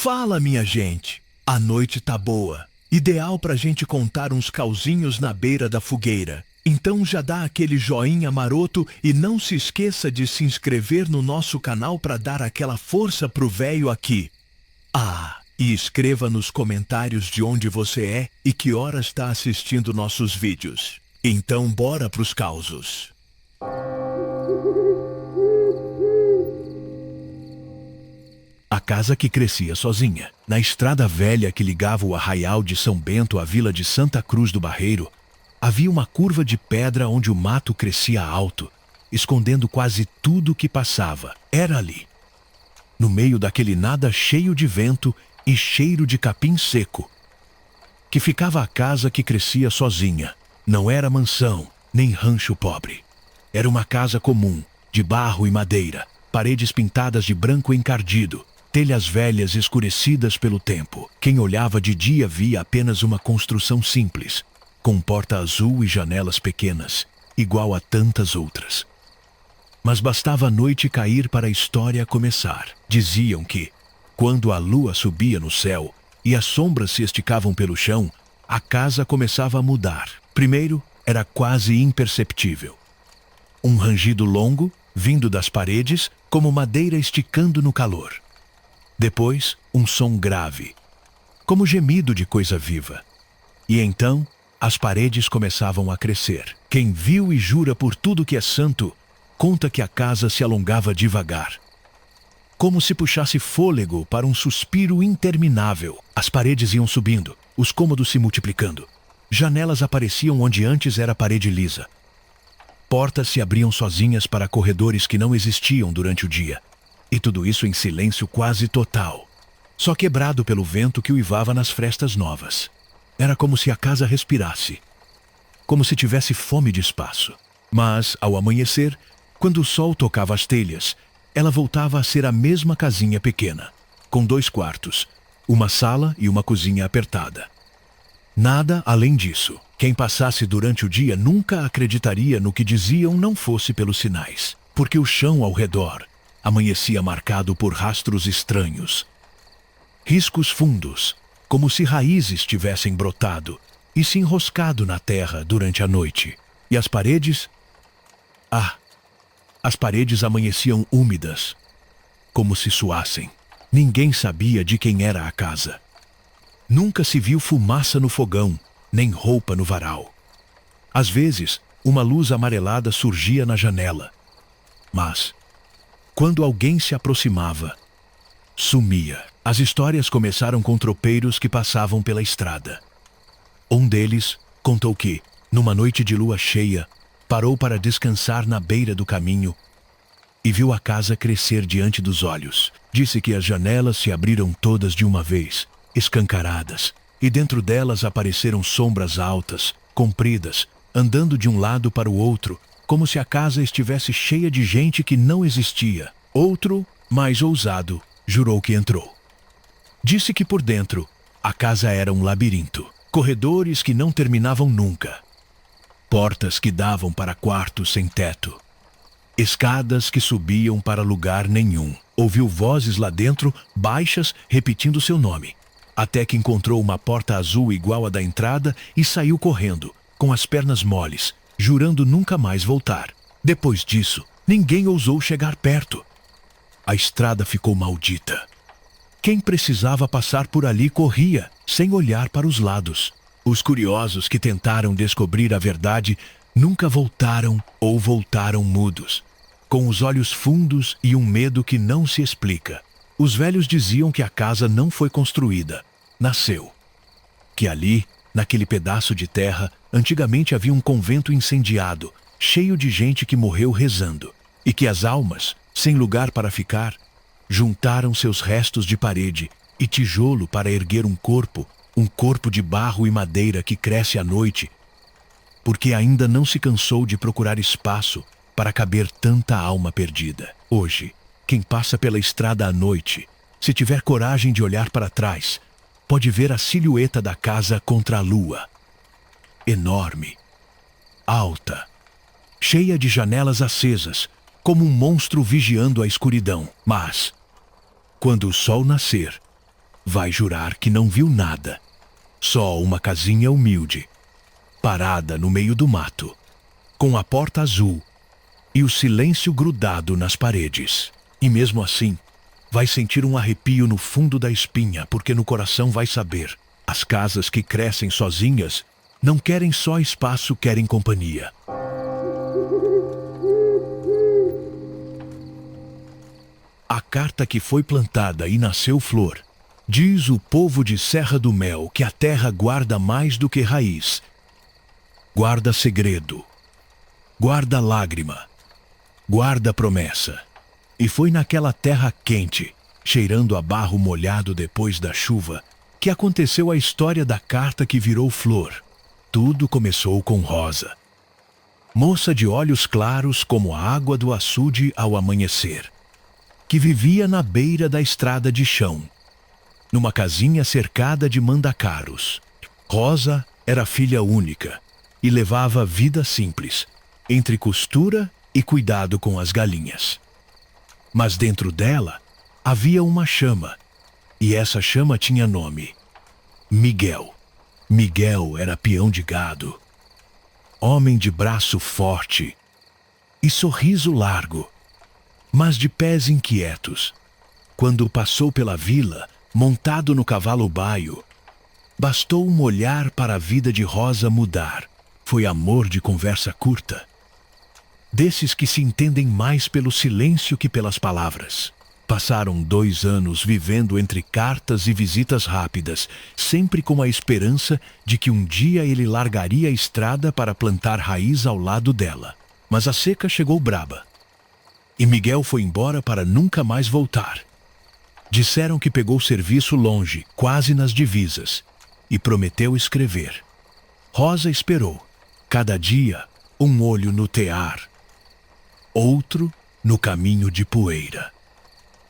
Fala, minha gente! A noite tá boa. Ideal pra gente contar uns causinhos na beira da fogueira. Então já dá aquele joinha maroto e não se esqueça de se inscrever no nosso canal pra dar aquela força pro véio aqui. Ah, e escreva nos comentários de onde você é e que horas está assistindo nossos vídeos. Então bora pros causos. A casa que crescia sozinha. Na estrada velha que ligava o Arraial de São Bento à vila de Santa Cruz do Barreiro, havia uma curva de pedra onde o mato crescia alto, escondendo quase tudo que passava. Era ali, no meio daquele nada cheio de vento e cheiro de capim seco, que ficava a casa que crescia sozinha. Não era mansão, nem rancho pobre. Era uma casa comum, de barro e madeira, paredes pintadas de branco encardido, telhas velhas escurecidas pelo tempo. Quem olhava de dia via apenas uma construção simples, com porta azul e janelas pequenas, igual a tantas outras. Mas bastava a noite cair para a história começar. Diziam que, quando a lua subia no céu e as sombras se esticavam pelo chão, a casa começava a mudar. Primeiro, era quase imperceptível. Um rangido longo, vindo das paredes, como madeira esticando no calor. Depois, um som grave, como gemido de coisa viva. E então, as paredes começavam a crescer. Quem viu e jura por tudo que é santo, conta que a casa se alongava devagar, como se puxasse fôlego para um suspiro interminável. As paredes iam subindo, os cômodos se multiplicando. Janelas apareciam onde antes era parede lisa. Portas se abriam sozinhas para corredores que não existiam durante o dia. E tudo isso em silêncio quase total, só quebrado pelo vento que uivava nas frestas novas. Era como se a casa respirasse, como se tivesse fome de espaço. Mas, ao amanhecer, quando o sol tocava as telhas, ela voltava a ser a mesma casinha pequena, com 2 quartos, uma sala e uma cozinha apertada. Nada além disso. Quem passasse durante o dia nunca acreditaria no que diziam não fosse pelos sinais, porque o chão ao redor amanhecia marcado por rastros estranhos, riscos fundos, como se raízes tivessem brotado e se enroscado na terra durante a noite. E as paredes? As paredes amanheciam úmidas, como se suassem. Ninguém sabia de quem era a casa. Nunca se viu fumaça no fogão, nem roupa no varal. Às vezes, uma luz amarelada surgia na janela. Mas, quando alguém se aproximava, sumia. As histórias começaram com tropeiros que passavam pela estrada. Um deles contou que, numa noite de lua cheia, parou para descansar na beira do caminho e viu a casa crescer diante dos olhos. Disse que as janelas se abriram todas de uma vez, escancaradas, e dentro delas apareceram sombras altas, compridas, andando de um lado para o outro, como se a casa estivesse cheia de gente que não existia. Outro, mais ousado, jurou que entrou. Disse que por dentro, a casa era um labirinto. Corredores que não terminavam nunca. Portas que davam para quartos sem teto. Escadas que subiam para lugar nenhum. Ouviu vozes lá dentro, baixas, repetindo seu nome. Até que encontrou uma porta azul igual à da entrada e saiu correndo, com as pernas moles, jurando nunca mais voltar. Depois disso, ninguém ousou chegar perto. A estrada ficou maldita. Quem precisava passar por ali corria, sem olhar para os lados. Os curiosos que tentaram descobrir a verdade nunca voltaram ou voltaram mudos, com os olhos fundos e um medo que não se explica. Os velhos diziam que a casa não foi construída, nasceu. Que ali, naquele pedaço de terra, antigamente havia um convento incendiado, cheio de gente que morreu rezando, e que as almas, sem lugar para ficar, juntaram seus restos de parede e tijolo para erguer um corpo de barro e madeira que cresce à noite, porque ainda não se cansou de procurar espaço para caber tanta alma perdida. Hoje, quem passa pela estrada à noite, se tiver coragem de olhar para trás, pode ver a silhueta da casa contra a lua. Enorme, alta, cheia de janelas acesas, como um monstro vigiando a escuridão. Mas, quando o sol nascer, vai jurar que não viu nada. Só uma casinha humilde, parada no meio do mato, com a porta azul e o silêncio grudado nas paredes. E mesmo assim, vai sentir um arrepio no fundo da espinha, porque no coração vai saber: as casas que crescem sozinhas não querem só espaço, querem companhia. A carta que foi plantada e nasceu flor. Diz o povo de Serra do Mel que a terra guarda mais do que raiz. Guarda segredo, guarda lágrima, guarda promessa. E foi naquela terra quente, cheirando a barro molhado depois da chuva, que aconteceu a história da carta que virou flor. Tudo começou com Rosa, moça de olhos claros como a água do açude ao amanhecer, que vivia na beira da estrada de chão, numa casinha cercada de mandacaros. Rosa era filha única e levava vida simples, entre costura e cuidado com as galinhas. Mas dentro dela havia uma chama, e essa chama tinha nome: Miguel. Miguel era peão de gado, homem de braço forte e sorriso largo, mas de pés inquietos. Quando passou pela vila, montado no cavalo baio, bastou um olhar para a vida de Rosa mudar. Foi amor de conversa curta, desses que se entendem mais pelo silêncio que pelas palavras. Passaram 2 anos vivendo entre cartas e visitas rápidas, sempre com a esperança de que um dia ele largaria a estrada para plantar raiz ao lado dela. Mas a seca chegou braba, e Miguel foi embora para nunca mais voltar. Disseram que pegou serviço longe, quase nas divisas, e prometeu escrever. Rosa esperou, cada dia um olho no tear, outro no caminho de poeira.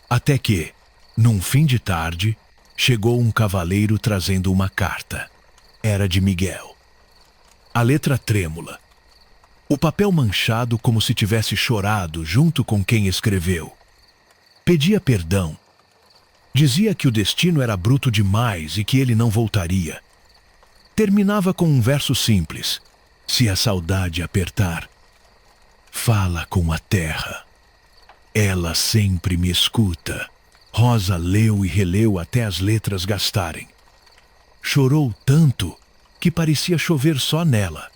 Até que, num fim de tarde, chegou um cavaleiro trazendo uma carta. Era de Miguel. A letra trêmula, o papel manchado como se tivesse chorado junto com quem escreveu. Pedia perdão. Dizia que o destino era bruto demais e que ele não voltaria. Terminava com um verso simples: se a saudade apertar, fala com a terra. Ela sempre me escuta. Rosa leu e releu até as letras gastarem. Chorou tanto que parecia chover só nela.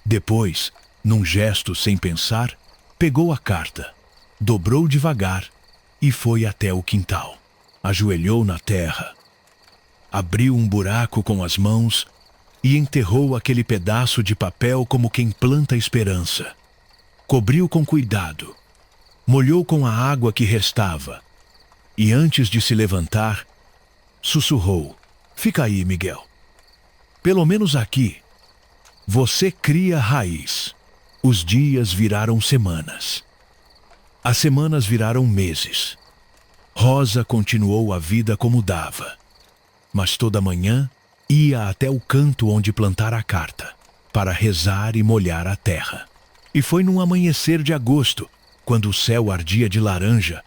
Depois, num gesto sem pensar, pegou a carta, dobrou devagar e foi até o quintal. Ajoelhou na terra, abriu um buraco com as mãos e enterrou aquele pedaço de papel como quem planta esperança. Cobriu com cuidado, molhou com a água que restava e, antes de se levantar, sussurrou: fica aí, Miguel. Pelo menos aqui, você cria raiz. Os dias viraram semanas. As semanas viraram meses. Rosa continuou a vida como dava, mas toda manhã ia até o canto onde plantara a carta, para rezar e molhar a terra. E foi num amanhecer de agosto, quando o céu ardia de laranja,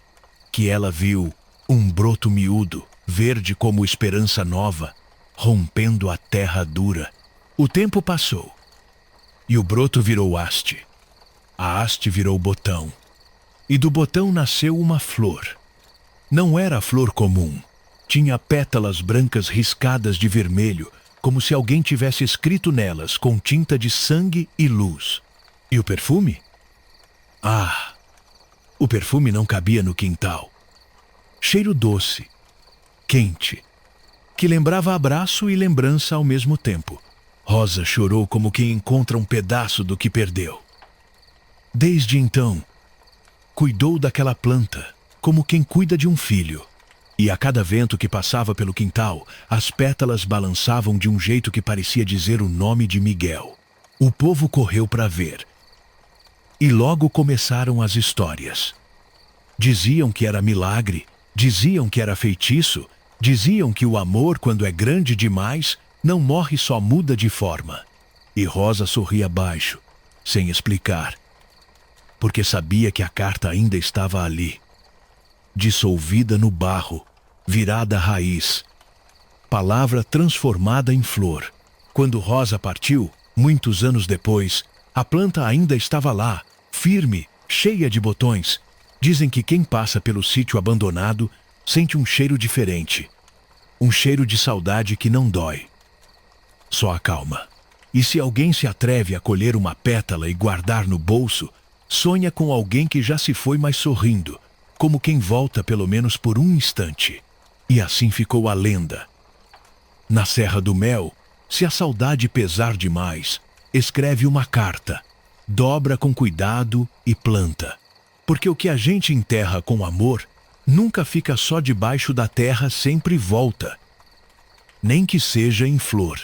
que ela viu um broto miúdo, verde como esperança nova, rompendo a terra dura. O tempo passou, e o broto virou haste. A haste virou botão, e do botão nasceu uma flor. Não era flor comum. Tinha pétalas brancas riscadas de vermelho, como se alguém tivesse escrito nelas com tinta de sangue e luz. E o perfume? Ah! O perfume não cabia no quintal. Cheiro doce, quente, que lembrava abraço e lembrança ao mesmo tempo. Rosa chorou como quem encontra um pedaço do que perdeu. Desde então, cuidou daquela planta como quem cuida de um filho. E a cada vento que passava pelo quintal, as pétalas balançavam de um jeito que parecia dizer o nome de Miguel. O povo correu para ver. E logo começaram as histórias. Diziam que era milagre, diziam que era feitiço, diziam que o amor, quando é grande demais, não morre, só muda de forma. E Rosa sorria baixo, sem explicar, porque sabia que a carta ainda estava ali, dissolvida no barro, virada raiz. Palavra transformada em flor. Quando Rosa partiu, muitos anos depois, a planta ainda estava lá, firme, cheia de botões. Dizem que quem passa pelo sítio abandonado sente um cheiro diferente. Um cheiro de saudade que não dói. Só acalma. E se alguém se atreve a colher uma pétala e guardar no bolso, sonha com alguém que já se foi, mas sorrindo, como quem volta pelo menos por um instante. E assim ficou a lenda. Na Serra do Mel, se a saudade pesar demais, escreve uma carta, dobra com cuidado e planta. Porque o que a gente enterra com amor nunca fica só debaixo da terra, sempre volta. Nem que seja em flor.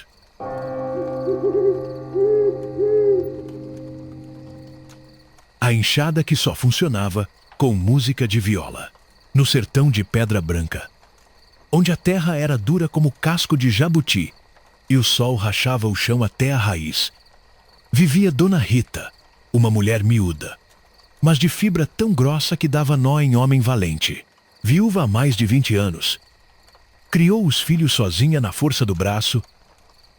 A enxada que só funcionava com música de viola. No sertão de Pedra Branca, onde a terra era dura como casco de jabuti e o sol rachava o chão até a raiz, vivia Dona Rita, uma mulher miúda, mas de fibra tão grossa que dava nó em homem valente. Viúva há mais de 20 anos, criou os filhos sozinha na força do braço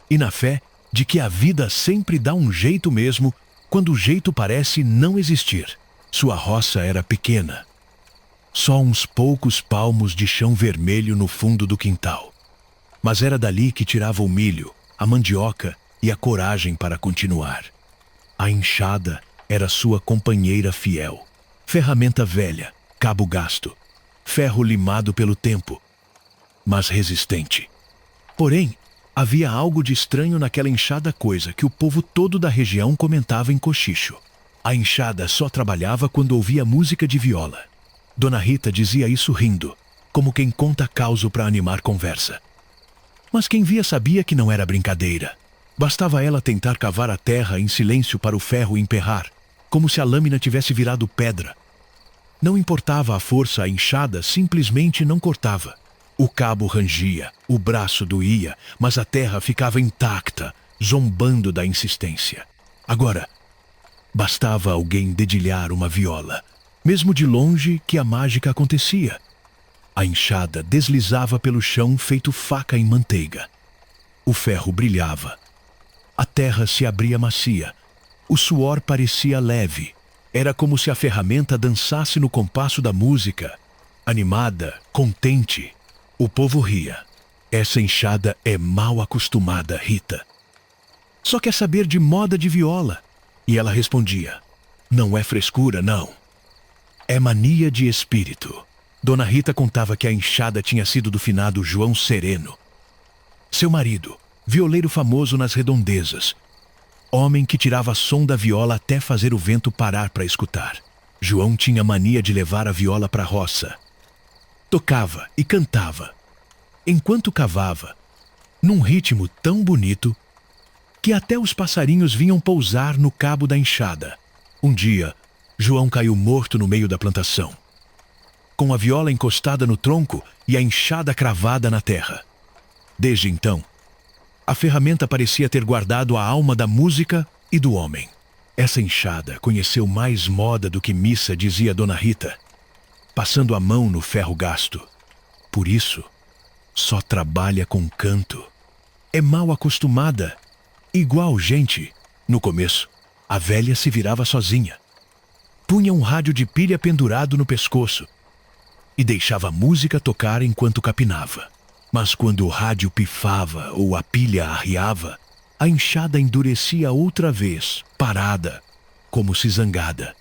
e na fé de que a vida sempre dá um jeito mesmo quando o jeito parece não existir. Sua roça era pequena, só uns poucos palmos de chão vermelho no fundo do quintal. Mas era dali que tirava o milho, a mandioca e a coragem para continuar. A enxada era sua companheira fiel, ferramenta velha, cabo gasto, ferro limado pelo tempo, mas resistente. Porém, havia algo de estranho naquela enxada, coisa que o povo todo da região comentava em cochicho. A enxada só trabalhava quando ouvia música de viola. Dona Rita dizia isso rindo, como quem conta causo para animar conversa. Mas quem via sabia que não era brincadeira. Bastava ela tentar cavar a terra em silêncio para o ferro emperrar, como se a lâmina tivesse virado pedra. Não importava a força, a enxada simplesmente não cortava. O cabo rangia, o braço doía, mas a terra ficava intacta, zombando da insistência. Agora, bastava alguém dedilhar uma viola, mesmo de longe, que a mágica acontecia. A enxada deslizava pelo chão feito faca em manteiga. O ferro brilhava. A terra se abria macia. O suor parecia leve. Era como se a ferramenta dançasse no compasso da música, animada, contente. O povo ria. Essa enxada é mal acostumada, Rita. Só quer saber de moda de viola. E ela respondia: não é frescura, não. É mania de espírito. Dona Rita contava que a enxada tinha sido do finado João Sereno. Seu marido, violeiro famoso nas redondezas. Homem que tirava som da viola até fazer o vento parar para escutar. João tinha mania de levar a viola para a roça. Tocava e cantava, enquanto cavava, num ritmo tão bonito que até os passarinhos vinham pousar no cabo da enxada. Um dia, João caiu morto no meio da plantação, com a viola encostada no tronco e a enxada cravada na terra. Desde então, a ferramenta parecia ter guardado a alma da música e do homem. Essa enxada conheceu mais moda do que missa, dizia Dona Rita, passando a mão no ferro gasto. Por isso, só trabalha com canto. É mal acostumada. Igual gente. No começo, a velha se virava sozinha. Punha um rádio de pilha pendurado no pescoço e deixava a música tocar enquanto capinava. Mas quando o rádio pifava ou a pilha arriava, a enxada endurecia outra vez, parada, como se zangada.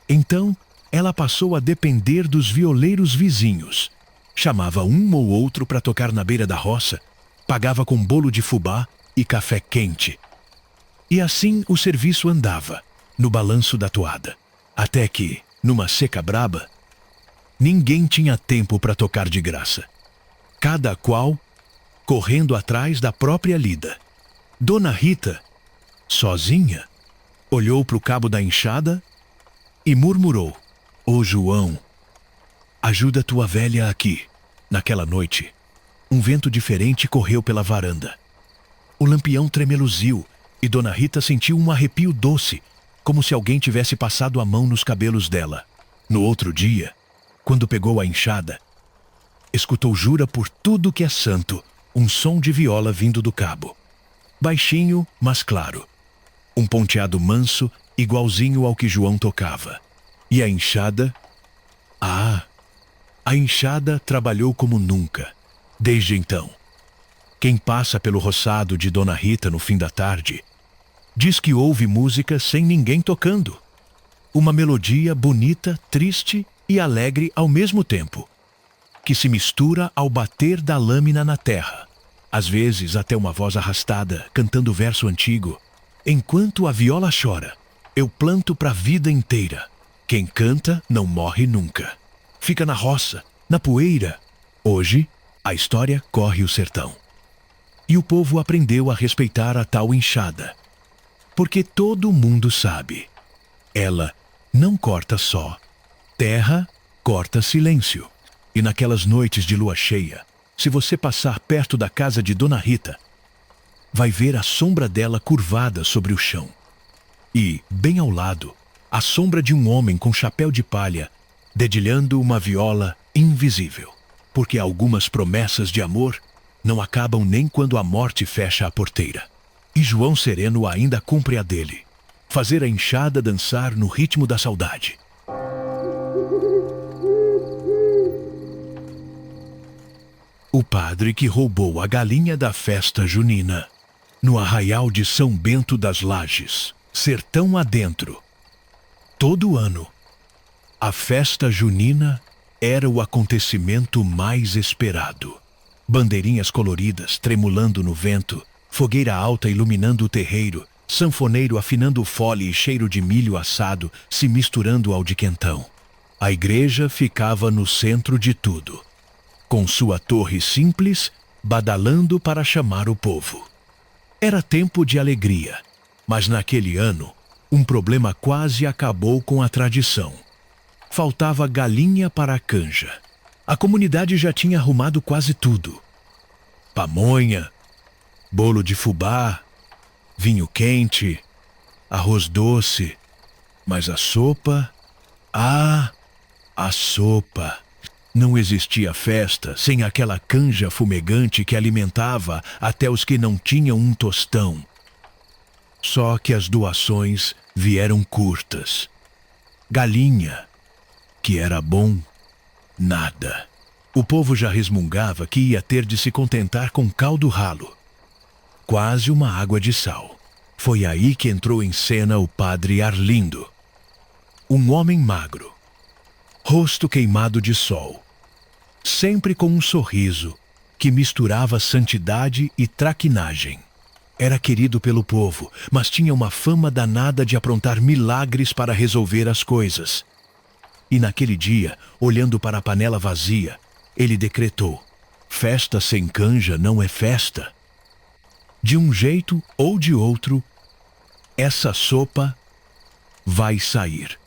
Então, ela passou a depender dos violeiros vizinhos. Chamava um ou outro para tocar na beira da roça, pagava com bolo de fubá e café quente. E assim o serviço andava, no balanço da toada. Até que, numa seca braba, ninguém tinha tempo para tocar de graça. Cada qual correndo atrás da própria lida. Dona Rita, sozinha, olhou para o cabo da enxada e murmurou: Ô João, ajuda tua velha aqui. Naquela noite, um vento diferente correu pela varanda. O lampião tremeluziu e Dona Rita sentiu um arrepio doce, como se alguém tivesse passado a mão nos cabelos dela. No outro dia, quando pegou a enxada, escutou, jura por tudo que é santo, um som de viola vindo do cabo. Baixinho, mas claro. Um ponteado manso, igualzinho ao que João tocava. E a enxada? Ah, a enxada trabalhou como nunca, desde então. Quem passa pelo roçado de Dona Rita no fim da tarde, diz que ouve música sem ninguém tocando. Uma melodia bonita, triste e alegre ao mesmo tempo, que se mistura ao bater da lâmina na terra. Às vezes até uma voz arrastada, cantando verso antigo. Enquanto a viola chora, eu planto pra vida inteira. Quem canta não morre nunca. Fica na roça, na poeira. Hoje, a história corre o sertão. E o povo aprendeu a respeitar a tal enxada. Porque todo mundo sabe. Ela não corta só. Terra corta silêncio. E naquelas noites de lua cheia, se você passar perto da casa de Dona Rita, vai ver a sombra dela curvada sobre o chão. E, bem ao lado, a sombra de um homem com chapéu de palha, dedilhando uma viola invisível. Porque algumas promessas de amor não acabam nem quando a morte fecha a porteira. E João Sereno ainda cumpre a dele: fazer a enxada dançar no ritmo da saudade. O padre que roubou a galinha da festa junina, no arraial de São Bento das Lages, sertão adentro. Todo ano, a festa junina era o acontecimento mais esperado. Bandeirinhas coloridas tremulando no vento, fogueira alta iluminando o terreiro, sanfoneiro afinando o fole e cheiro de milho assado se misturando ao de quentão. A igreja ficava no centro de tudo, com sua torre simples, badalando para chamar o povo. Era tempo de alegria, mas naquele ano, um problema quase acabou com a tradição. Faltava galinha para a canja. A comunidade já tinha arrumado quase tudo. Pamonha, bolo de fubá, vinho quente, arroz doce, mas a sopa... Ah, a sopa! Não existia festa sem aquela canja fumegante que alimentava até os que não tinham um tostão. Só que as doações vieram curtas. Galinha, que era bom, nada. O povo já resmungava que ia ter de se contentar com caldo ralo. Quase uma água de sal. Foi aí que entrou em cena o padre Arlindo. Um homem magro, rosto queimado de sol, sempre com um sorriso que misturava santidade e traquinagem. Era querido pelo povo, mas tinha uma fama danada de aprontar milagres para resolver as coisas. E naquele dia, olhando para a panela vazia, ele decretou: festa sem canja não é festa. De um jeito ou de outro, essa sopa vai sair.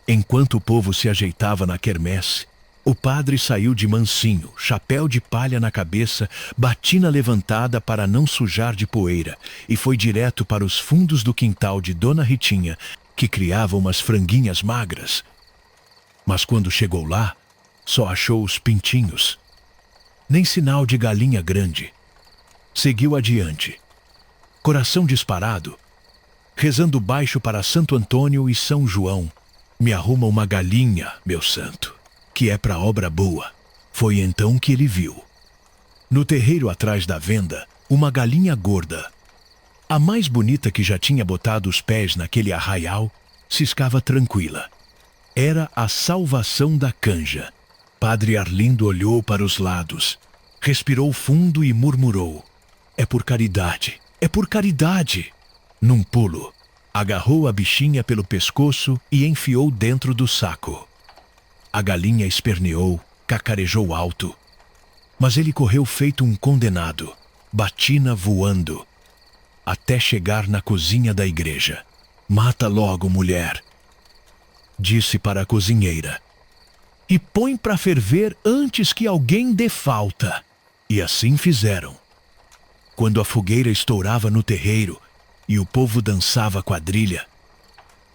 Enquanto o povo se ajeitava na quermesse, o padre saiu de mansinho, chapéu de palha na cabeça, batina levantada para não sujar de poeira, e foi direto para os fundos do quintal de Dona Ritinha, que criava umas franguinhas magras. Mas quando chegou lá, só achou os pintinhos. Nem sinal de galinha grande. Seguiu adiante, coração disparado, rezando baixo para Santo Antônio e São João: me arruma uma galinha, meu santo, que é pra obra boa. Foi então que ele viu, no terreiro atrás da venda, uma galinha gorda. A mais bonita que já tinha botado os pés naquele arraial, ciscava tranquila. Era a salvação da canja. Padre Arlindo olhou para os lados, respirou fundo e murmurou: é por caridade, é por caridade. Num pulo, agarrou a bichinha pelo pescoço e enfiou dentro do saco. A galinha esperneou, cacarejou alto. Mas ele correu feito um condenado, batina voando, até chegar na cozinha da igreja. Mata logo, mulher, disse para a cozinheira, e põe para ferver antes que alguém dê falta. E assim fizeram. Quando a fogueira estourava no terreiro e o povo dançava quadrilha,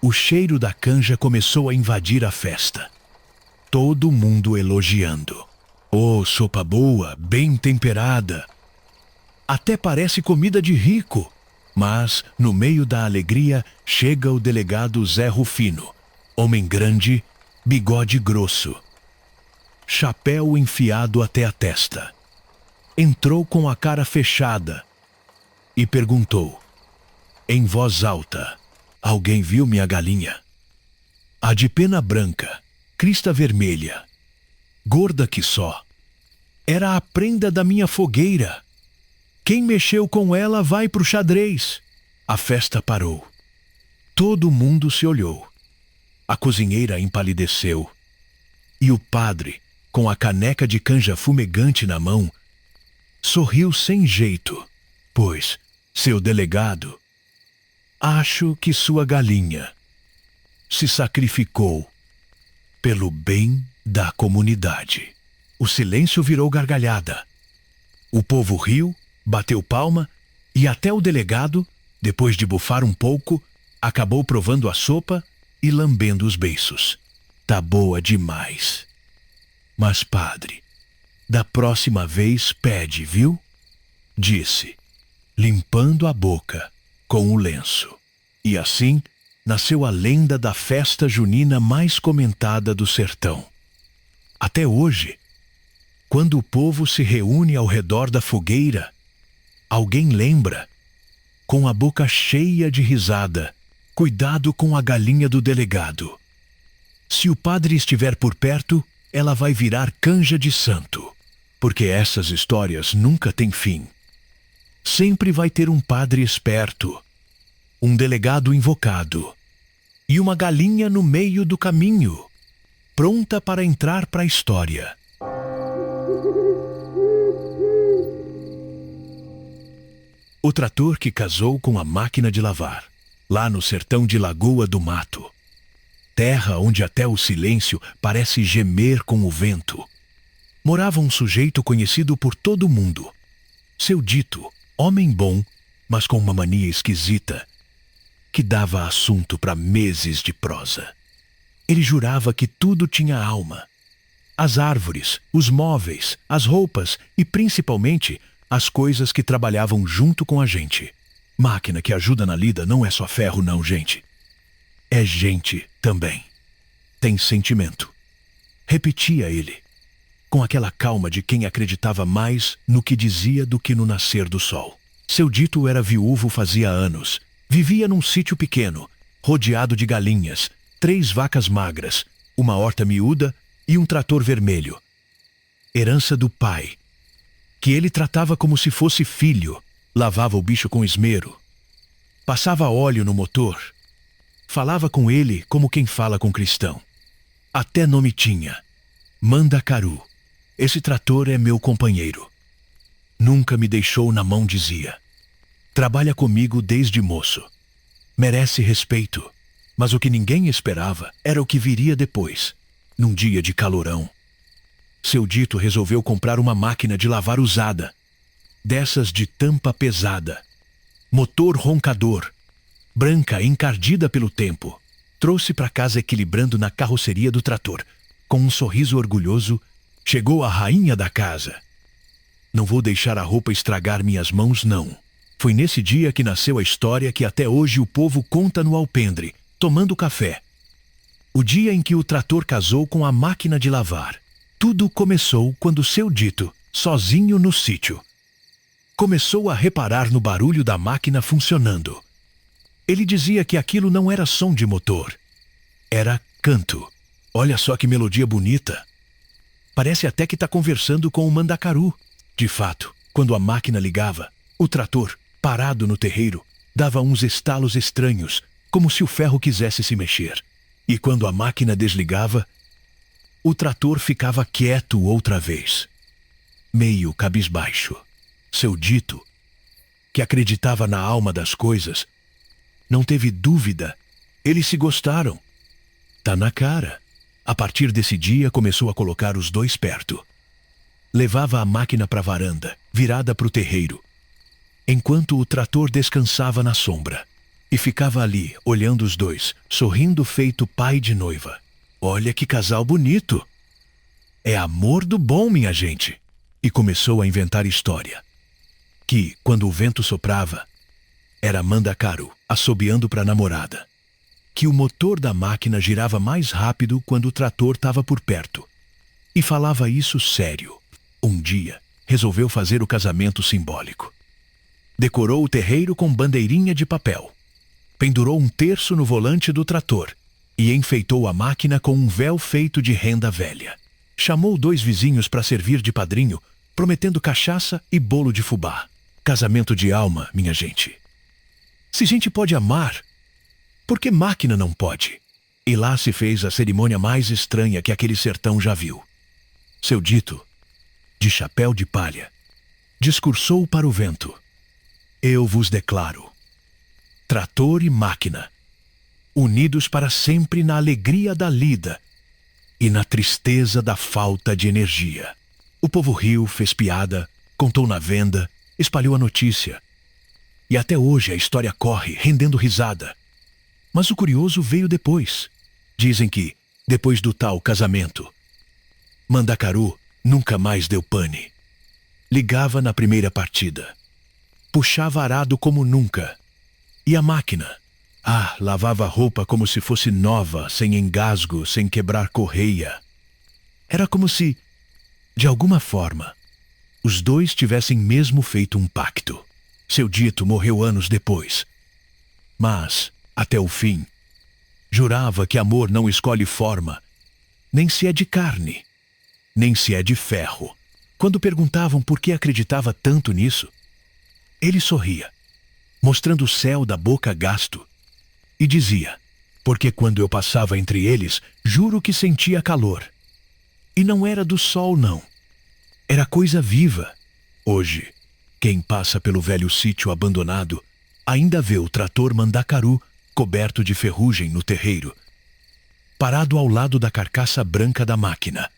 o cheiro da canja começou a invadir a festa. Todo mundo elogiando. Oh, sopa boa, bem temperada. Até parece comida de rico. Mas, no meio da alegria, chega o delegado Zé Rufino. Homem grande, bigode grosso. Chapéu enfiado até a testa. Entrou com a cara fechada e perguntou, em voz alta: alguém viu minha galinha? A de pena branca, crista vermelha, gorda que só. Era a prenda da minha fogueira. Quem mexeu com ela vai pro xadrez. A festa parou. Todo mundo se olhou. A cozinheira empalideceu. E o padre, com a caneca de canja fumegante na mão, sorriu sem jeito, pois, seu delegado, acho que sua galinha se sacrificou pelo bem da comunidade. O silêncio virou gargalhada. O povo riu, bateu palma e até o delegado, depois de bufar um pouco, acabou provando a sopa e lambendo os beiços. Tá boa demais. Mas, padre, da próxima vez pede, viu? Disse, limpando a boca com o lenço. E assim nasceu a lenda da festa junina mais comentada do sertão. Até hoje, quando o povo se reúne ao redor da fogueira, alguém lembra, com a boca cheia de risada, cuidado com a galinha do delegado. Se o padre estiver por perto, ela vai virar canja de santo, porque essas histórias nunca têm fim. Sempre vai ter um padre esperto, um delegado invocado e uma galinha no meio do caminho, pronta para entrar para a história. O trator que casou com a máquina de lavar, lá no sertão de Lagoa do Mato. Terra onde até o silêncio parece gemer com o vento. Morava um sujeito conhecido por todo mundo. Seu dito, homem bom, mas com uma mania esquisita, que dava assunto para meses de prosa. Ele jurava que tudo tinha alma. As árvores, os móveis, as roupas e, principalmente, as coisas que trabalhavam junto com a gente. Máquina que ajuda na lida não é só ferro não, gente. É gente também. Tem sentimento. Repetia ele, com aquela calma de quem acreditava mais no que dizia do que no nascer do sol. Seu dito era viúvo fazia anos. Vivia num sítio pequeno, rodeado de galinhas, 3 vacas magras, uma horta miúda e um trator vermelho. Herança do pai, que ele tratava como se fosse filho, lavava o bicho com esmero, passava óleo no motor, falava com ele como quem fala com cristão. Até nome tinha, Mandacaru. Esse trator é meu companheiro. Nunca me deixou na mão, dizia. Trabalha comigo desde moço. Merece respeito, mas o que ninguém esperava era o que viria depois, num dia de calorão. Seu dito resolveu comprar uma máquina de lavar usada, dessas de tampa pesada, motor roncador, branca encardida pelo tempo. Trouxe para casa equilibrando na carroceria do trator. Com um sorriso orgulhoso, chegou a rainha da casa. Não vou deixar a roupa estragar minhas mãos, não. Foi nesse dia que nasceu a história que até hoje o povo conta no alpendre, tomando café. O dia em que o trator casou com a máquina de lavar. Tudo começou quando seu dito, sozinho no sítio, começou a reparar no barulho da máquina funcionando. Ele dizia que aquilo não era som de motor. Era canto. Olha só que melodia bonita. Parece até que está conversando com o Mandacaru. De fato, quando a máquina ligava, o trator, parado no terreiro, dava uns estalos estranhos, como se o ferro quisesse se mexer. E quando a máquina desligava, o trator ficava quieto outra vez, meio cabisbaixo. Seu dito, que acreditava na alma das coisas, não teve dúvida. Eles se gostaram. Tá na cara. A partir desse dia começou a colocar os dois perto. Levava a máquina para a varanda, virada para o terreiro, enquanto o trator descansava na sombra. E ficava ali, olhando os dois, sorrindo feito pai de noiva. Olha que casal bonito! É amor do bom, minha gente. E começou a inventar história. Que, quando o vento soprava, era Mandacaru assobiando para a namorada. Que o motor da máquina girava mais rápido quando o trator estava por perto. E falava isso sério. Um dia, resolveu fazer o casamento simbólico. Decorou o terreiro com bandeirinha de papel. Pendurou um terço no volante do trator e enfeitou a máquina com um véu feito de renda velha. Chamou 2 vizinhos para servir de padrinho, prometendo cachaça e bolo de fubá. Casamento de alma, minha gente. Se gente pode amar, por que máquina não pode? E lá se fez a cerimônia mais estranha que aquele sertão já viu. Seu dito, de chapéu de palha, discursou para o vento. Eu vos declaro, trator e máquina, unidos para sempre na alegria da lida e na tristeza da falta de energia. O povo riu, fez piada, contou na venda, espalhou a notícia. E até hoje a história corre, rendendo risada. Mas o curioso veio depois. Dizem que, depois do tal casamento, Mandacaru nunca mais deu pane. Ligava na primeira partida. Puxava arado como nunca. E a máquina? Lavava a roupa como se fosse nova, sem engasgo, sem quebrar correia. Era como se, de alguma forma, os dois tivessem mesmo feito um pacto. Seu dito morreu anos depois. Mas, até o fim, jurava que amor não escolhe forma, nem se é de carne, nem se é de ferro. Quando perguntavam por que acreditava tanto nisso, ele sorria, mostrando o céu da boca gasto, e dizia, porque quando eu passava entre eles, juro que sentia calor. E não era do sol, não. Era coisa viva. Hoje, quem passa pelo velho sítio abandonado ainda vê o trator Mandacaru coberto de ferrugem no terreiro, parado ao lado da carcaça branca da máquina.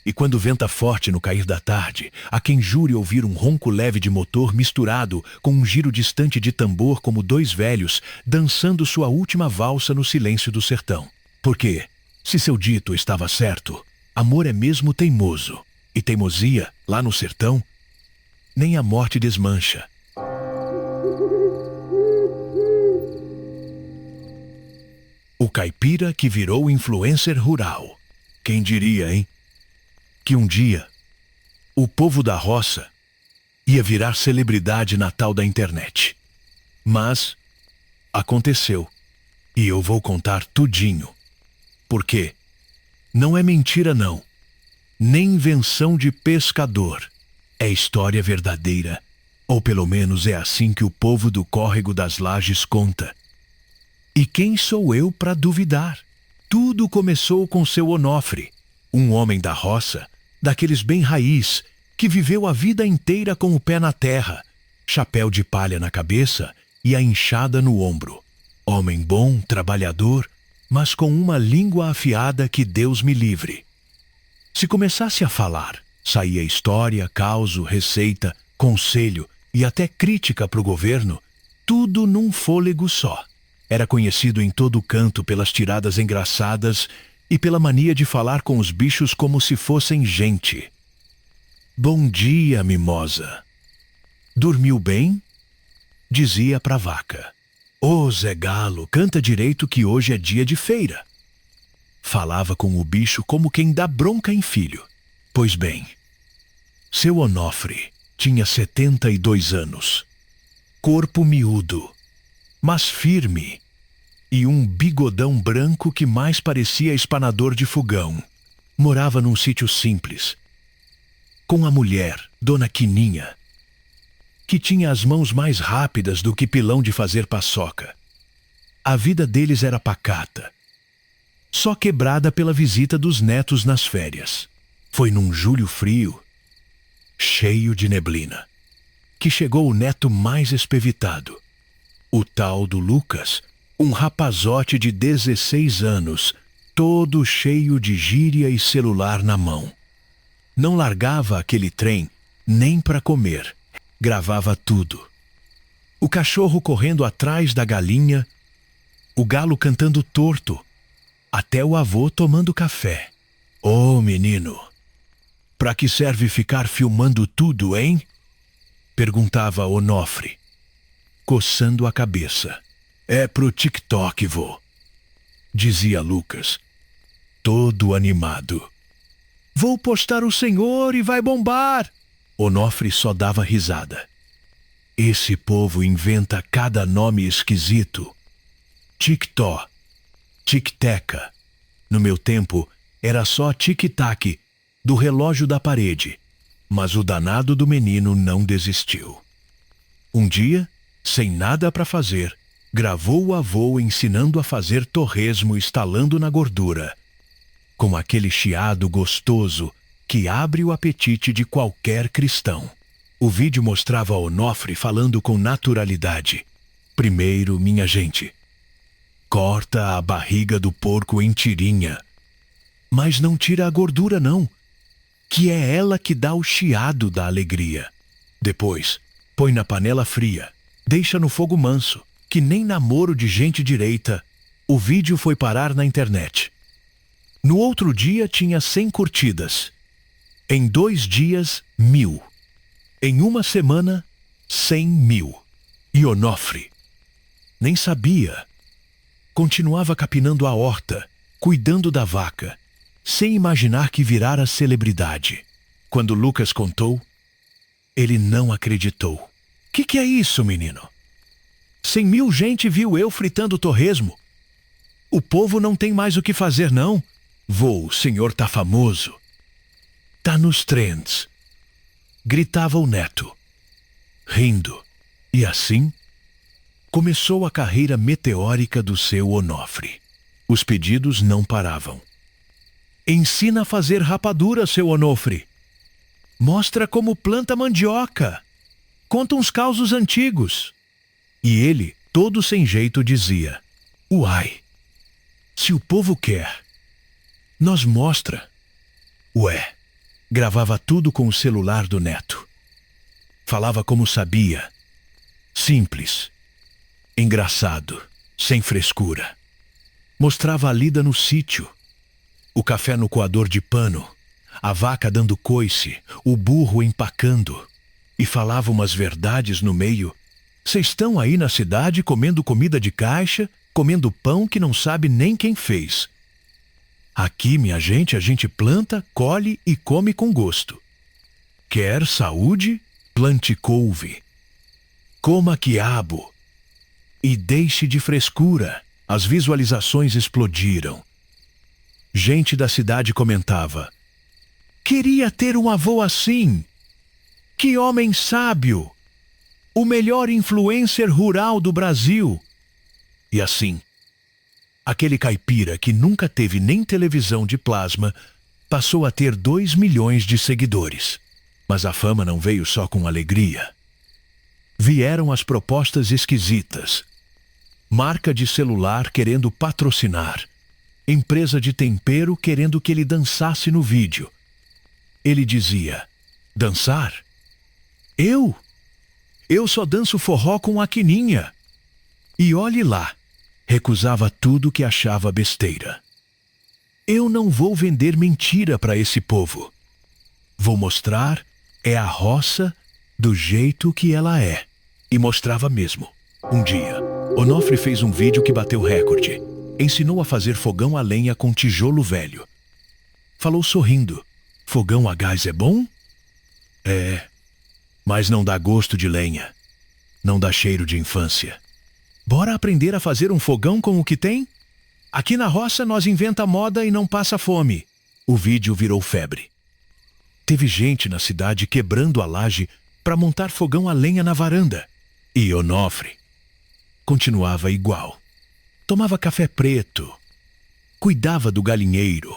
E quando venta forte no cair da tarde, há quem jure ouvir um ronco leve de motor misturado com um giro distante de tambor, como 2 velhos dançando sua última valsa no silêncio do sertão. Porque, se seu dito estava certo, amor é mesmo teimoso, e teimosia, lá no sertão, nem a morte desmancha. O caipira que virou influencer rural. Quem diria, hein? Que um dia, o povo da roça ia virar celebridade na tal da internet. Mas aconteceu, e eu vou contar tudinho. Porque não é mentira não, nem invenção de pescador. É história verdadeira, ou pelo menos é assim que o povo do Córrego das Lajes conta. E quem sou eu para duvidar? Tudo começou com seu Onofre, um homem da roça, daqueles bem raiz, que viveu a vida inteira com o pé na terra, chapéu de palha na cabeça e a enxada no ombro. Homem bom, trabalhador, mas com uma língua afiada que Deus me livre. Se começasse a falar, saía história, causo, receita, conselho e até crítica para o governo, tudo num fôlego só. Era conhecido em todo canto pelas tiradas engraçadas e pela mania de falar com os bichos como se fossem gente. Bom dia, mimosa. Dormiu bem? Dizia pra vaca. Ô Zé Galo, canta direito que hoje é dia de feira. Falava com o bicho como quem dá bronca em filho. Pois bem, seu Onofre tinha 72 anos. Corpo miúdo, mas firme, e um bigodão branco que mais parecia espanador de fogão. Morava num sítio simples, com a mulher, Dona Quininha, que tinha as mãos mais rápidas do que pilão de fazer paçoca. A vida deles era pacata, só quebrada pela visita dos netos nas férias. Foi num julho frio, cheio de neblina, que chegou o neto mais espevitado, o tal do Lucas, um rapazote de 16 anos, todo cheio de gíria e celular na mão. Não largava aquele trem nem para comer, gravava tudo. O cachorro correndo atrás da galinha, o galo cantando torto, até o avô tomando café. Ô menino, Pra que serve ficar filmando tudo, hein? Perguntava Onofre, coçando a cabeça. É pro TikTok, vô, dizia Lucas, todo animado. Vou postar o senhor e vai bombar. Onofre só dava risada. Esse povo inventa cada nome esquisito. TikTok, tic-teca. No meu tempo, era só tic-tac, do relógio da parede. Mas o danado do menino não desistiu. Um dia, sem nada para fazer, gravou o avô ensinando a fazer torresmo estalando na gordura, com aquele chiado gostoso que abre o apetite de qualquer cristão. O vídeo mostrava Onofre falando com naturalidade. Primeiro, minha gente, corta a barriga do porco em tirinha. Mas não tira a gordura não, que é ela que dá o chiado da alegria. Depois, põe na panela fria, deixa no fogo manso, que nem namoro de gente direita. O vídeo foi parar na internet. No outro dia tinha 100 curtidas. Em 2 dias, 1000. Em uma semana, 100.000. E Onofre nem sabia. Continuava capinando a horta, cuidando da vaca, sem imaginar que virara celebridade. Quando Lucas contou, ele não acreditou. Que é isso, menino? 100.000 gente viu eu fritando torresmo. O povo não tem mais o que fazer, não. Vô, o senhor tá famoso. Tá nos trends. Gritava o neto, rindo. E assim, começou a carreira meteórica do seu Onofre. Os pedidos não paravam. Ensina a fazer rapadura, seu Onofre. Mostra como planta mandioca. Conta uns causos antigos. E ele, todo sem jeito, dizia: uai, se o povo quer, nós mostra. Ué, gravava tudo com o celular do neto. Falava como sabia. Simples. Engraçado, sem frescura. Mostrava a lida no sítio. O café no coador de pano, a vaca dando coice, o burro empacando. E falava umas verdades no meio. Vocês estão aí na cidade comendo comida de caixa, comendo pão que não sabe nem quem fez. Aqui, minha gente, a gente planta, colhe e come com gosto. Quer saúde? Plante couve. Coma quiabo. E deixe de frescura. As visualizações explodiram. Gente da cidade comentava: queria ter um avô assim. Que homem sábio. O melhor influencer rural do Brasil. E assim, aquele caipira que nunca teve nem televisão de plasma passou a ter 2 milhões de seguidores. Mas a fama não veio só com alegria. Vieram as propostas esquisitas. Marca de celular querendo patrocinar. Empresa de tempero querendo que ele dançasse no vídeo. Ele dizia: dançar? Eu só danço forró com a quininha. E olhe lá, recusava tudo que achava besteira. Eu não vou vender mentira para esse povo. Vou mostrar a roça do jeito que ela é. E mostrava mesmo. Um dia, Onofre fez um vídeo que bateu recorde. Ensinou a fazer fogão a lenha com tijolo velho. Falou sorrindo: fogão a gás é bom? É, mas não dá gosto de lenha. Não dá cheiro de infância. Bora aprender a fazer um fogão com o que tem? Aqui na roça nós inventa moda e não passa fome. O vídeo virou febre. Teve gente na cidade quebrando a laje para montar fogão a lenha na varanda. E Onofre continuava igual. Tomava café preto. Cuidava do galinheiro.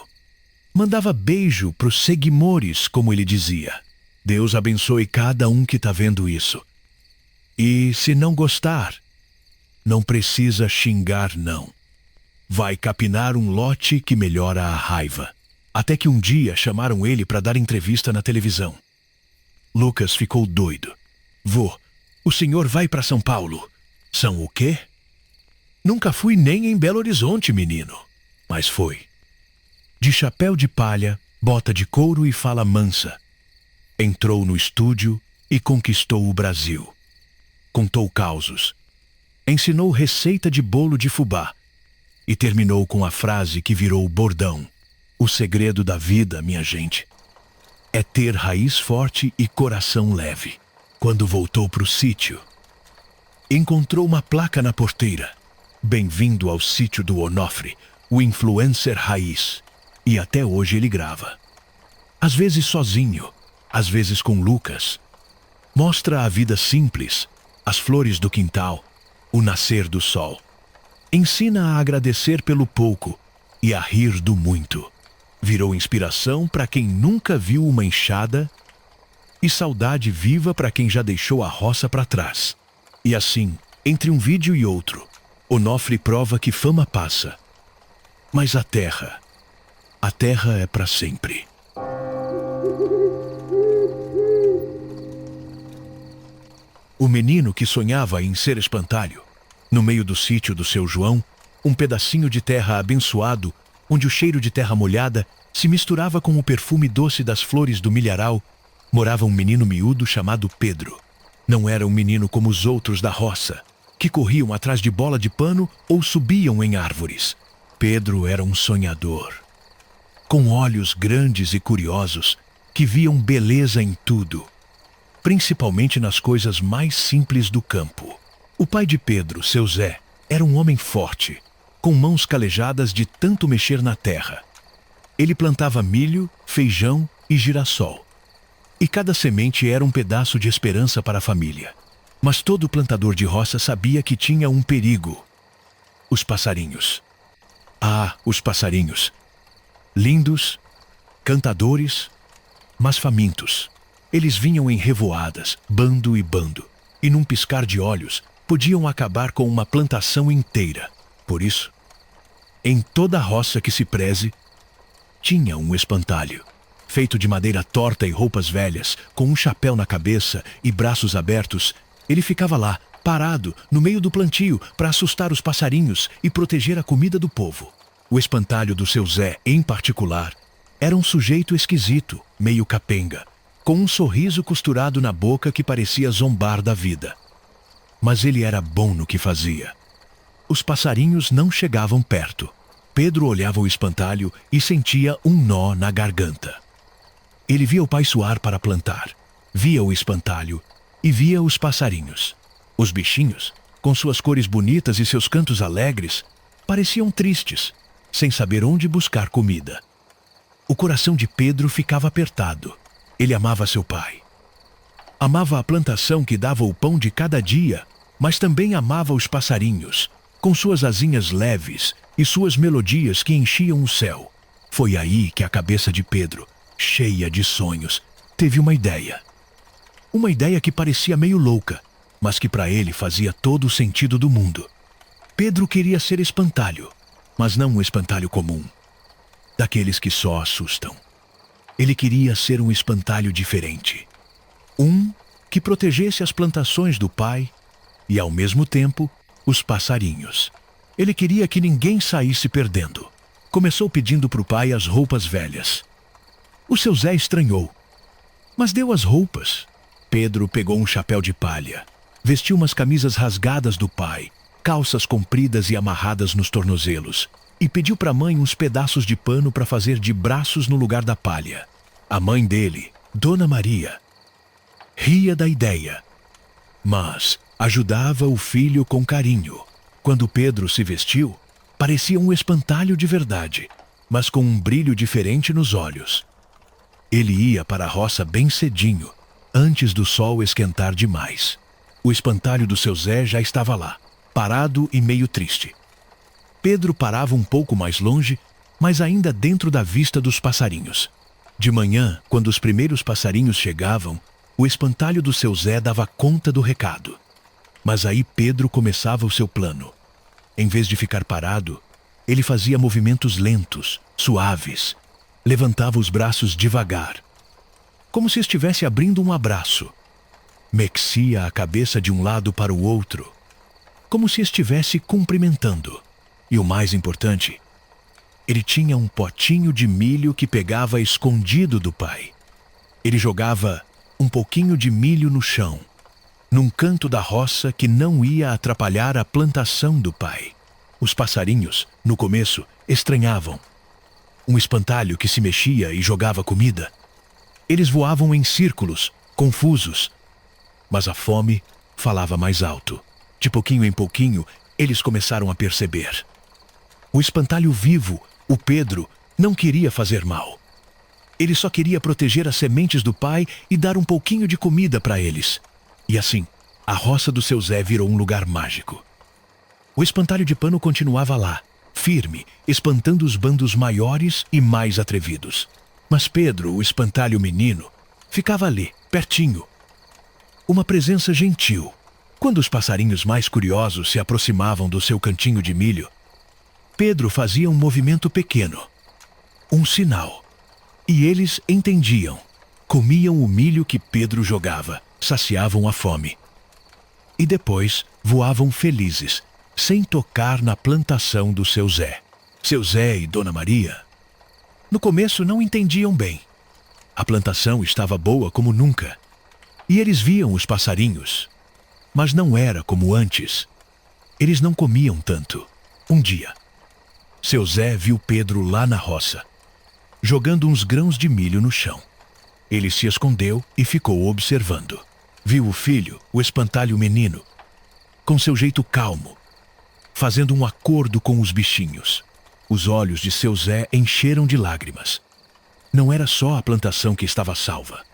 Mandava beijo pros seguimores, como ele dizia. Deus abençoe cada um que tá vendo isso. E se não gostar, não precisa xingar não. Vai capinar um lote que melhora a raiva. Até que um dia chamaram ele para dar entrevista na televisão. Lucas ficou doido. Vô, o senhor vai para São Paulo. São o quê? Nunca fui nem em Belo Horizonte, menino. Mas foi. De chapéu de palha, bota de couro e fala mansa. Entrou no estúdio e conquistou o Brasil. Contou causos. Ensinou receita de bolo de fubá. E terminou com a frase que virou bordão. O segredo da vida, minha gente, é ter raiz forte e coração leve. Quando voltou para o sítio, encontrou uma placa na porteira. Bem-vindo ao sítio do Onofre, o influencer raiz. E até hoje ele grava. Às vezes sozinho, às vezes com Lucas. Mostra a vida simples, as flores do quintal, o nascer do sol. Ensina a agradecer pelo pouco e a rir do muito. Virou inspiração para quem nunca viu uma enxada e saudade viva para quem já deixou a roça para trás. E assim, entre um vídeo e outro, Onofre prova que fama passa. Mas a terra é para sempre. O menino que sonhava em ser espantalho, no meio do sítio do seu João, um pedacinho de terra abençoado, onde o cheiro de terra molhada se misturava com o perfume doce das flores do milharal, morava um menino miúdo chamado Pedro. Não era um menino como os outros da roça, que corriam atrás de bola de pano ou subiam em árvores. Pedro era um sonhador, com olhos grandes e curiosos, que viam beleza em tudo, principalmente nas coisas mais simples do campo. O pai de Pedro, seu Zé, era um homem forte, com mãos calejadas de tanto mexer na terra. Ele plantava milho, feijão e girassol. E cada semente era um pedaço de esperança para a família. Mas todo plantador de roça sabia que tinha um perigo: os passarinhos. Ah, os passarinhos! Lindos, cantadores, mas famintos. Eles vinham em revoadas, bando e bando, e num piscar de olhos podiam acabar com uma plantação inteira. Por isso, em toda a roça que se preze, tinha um espantalho, feito de madeira torta e roupas velhas, com um chapéu na cabeça e braços abertos. Ele ficava lá, parado, no meio do plantio, para assustar os passarinhos e proteger a comida do povo. O espantalho do seu Zé, em particular, era um sujeito esquisito, meio capenga, com um sorriso costurado na boca que parecia zombar da vida. Mas ele era bom no que fazia. Os passarinhos não chegavam perto. Pedro olhava o espantalho e sentia um nó na garganta. Ele via o pai suar para plantar, via o espantalho e via os passarinhos. Os bichinhos, com suas cores bonitas e seus cantos alegres, pareciam tristes, sem saber onde buscar comida. O coração de Pedro ficava apertado. Ele amava seu pai. Amava a plantação que dava o pão de cada dia, mas também amava os passarinhos, com suas asinhas leves e suas melodias que enchiam o céu. Foi aí que a cabeça de Pedro, cheia de sonhos, teve uma ideia. Uma ideia que parecia meio louca, mas que para ele fazia todo o sentido do mundo. Pedro queria ser espantalho, mas não um espantalho comum, daqueles que só assustam. Ele queria ser um espantalho diferente. Um que protegesse as plantações do pai e, ao mesmo tempo, os passarinhos. Ele queria que ninguém saísse perdendo. Começou pedindo para o pai as roupas velhas. O seu Zé estranhou, mas deu as roupas. Pedro pegou um chapéu de palha, vestiu umas camisas rasgadas do pai, calças compridas e amarradas nos tornozelos, e pediu para a mãe uns pedaços de pano para fazer de braços no lugar da palha. A mãe dele, Dona Maria, ria da ideia, mas ajudava o filho com carinho. Quando Pedro se vestiu, parecia um espantalho de verdade, mas com um brilho diferente nos olhos. Ele ia para a roça bem cedinho, antes do sol esquentar demais. O espantalho do seu Zé já estava lá, parado e meio triste. Pedro parava um pouco mais longe, mas ainda dentro da vista dos passarinhos. De manhã, quando os primeiros passarinhos chegavam, o espantalho do seu Zé dava conta do recado. Mas aí Pedro começava o seu plano. Em vez de ficar parado, ele fazia movimentos lentos, suaves. Levantava os braços devagar, como se estivesse abrindo um abraço. Mexia a cabeça de um lado para o outro, como se estivesse cumprimentando. E o mais importante, Ele tinha um potinho de milho que pegava escondido do pai. Ele jogava um pouquinho de milho no chão, num canto da roça que não ia atrapalhar a plantação do pai. Os passarinhos, no começo, estranhavam. Um espantalho que se mexia e jogava comida. Eles voavam em círculos, confusos. Mas a fome falava mais alto. De pouquinho em pouquinho, eles começaram a perceber. O espantalho vivo, o Pedro, não queria fazer mal. Ele só queria proteger as sementes do pai e dar um pouquinho de comida para eles. E assim, a roça do seu Zé virou um lugar mágico. O espantalho de pano continuava lá, firme, espantando os bandos maiores e mais atrevidos. Mas Pedro, o espantalho menino, ficava ali, pertinho. Uma presença gentil. Quando os passarinhos mais curiosos se aproximavam do seu cantinho de milho, Pedro fazia um movimento pequeno, um sinal. E eles entendiam. Comiam o milho que Pedro jogava, saciavam a fome. E depois voavam felizes, sem tocar na plantação do seu Zé. Seu Zé e Dona Maria, no começo não entendiam bem. A plantação estava boa como nunca. E eles viam os passarinhos. Mas não era como antes. Eles não comiam tanto. Um dia, seu Zé viu Pedro lá na roça, jogando uns grãos de milho no chão. Ele se escondeu e ficou observando. Viu o filho, o espantalho menino, com seu jeito calmo, fazendo um acordo com os bichinhos. Os olhos de seu Zé encheram de lágrimas. Não era só a plantação que estava salva.